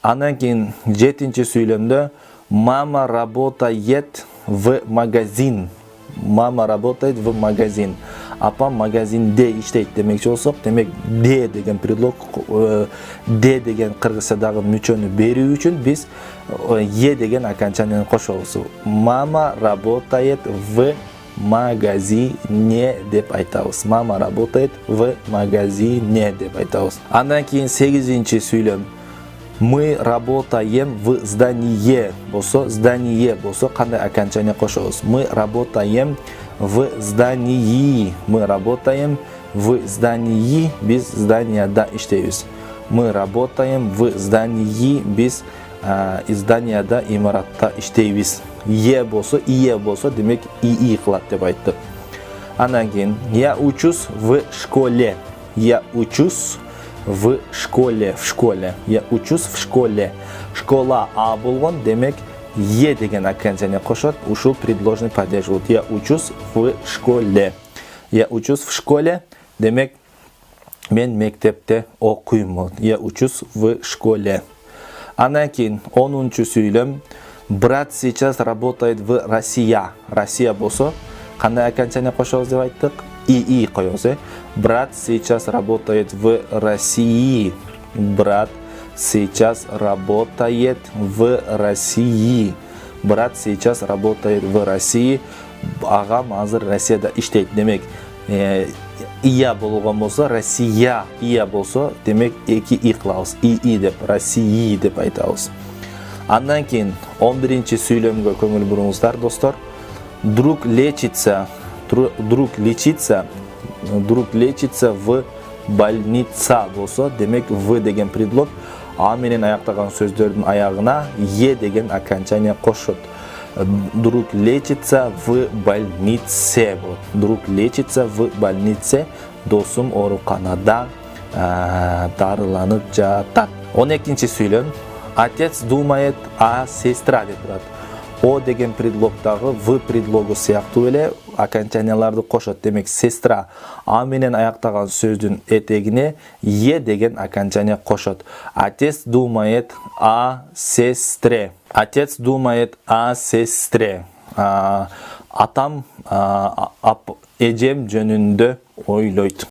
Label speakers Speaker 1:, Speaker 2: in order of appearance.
Speaker 1: Андан кейін 7-ші сөйлемде мама работает в магазин. Мама работает в магазин. Апам магазинде иштейт демекчи болсок, демек де деген предлог, де деген кыргызчадагы мүчөнү берүү үчүн биз е деген окончанияны кошобуз. Мама работает в магазине деп айтабыз. Мама работает в магазине деп айтабыз. Андан кейін 8-ші сөйлем. Мы работаем в здании. Здание болсо кандай окончание кошобуз? Мы работаем в здании. Мы работаем в здании. Биз зданияда иштейбиз. Мы работаем в здании. Биз зданияда, имаратта иштейбиз. Е болсо, ие болсо, демек ии кылат деп айтты. Андан кейін я учусь в школе. Я учусь в школе. Я учусь в школе. Школа а болгон, демек е деген окончание кошот, ушул предложный падеж болот. Я учусь в школе. Я учусь в школе, демек мен мектепте окуйм болот. Я учусь в школе. Андан кейін 10-чы сөйлем. Брат сейчас работает в Россия. Россия болсо кандай окончание кошобуз деп айттык? ии коебуз. Брат сейчас работает в России. Брат сейчас работает в России. Брат сейчас работает в России. Агам азыр Россияда иштейт. Демек ия болгон болсо, Россия ия болсо, демек эки и кылабыз. ии деп, России деп айтабыз. Андан кейін 11-чі сөйлемге көңіл буруңуздар, достор. Друг лечится в больница болсо, демек в деген предлог а менен аяктаган сөздөрдүн аягына е деген окончание кошот. Друг лечится в больнице. Друг лечится в больнице. Досум ооруканада дарыланып жатат. 12-чі сөйлем. Отец думает о сестра деп турат. О деген предлогдагы в предлогу сыяктуу эле окончанияларды кошот. Демек сестра а менен аяктаган сөздүн этегине е деген окончание кошот. Отец думает о сестре. Отец думает о сестре. Атам эжем жөнүндө ойлойт.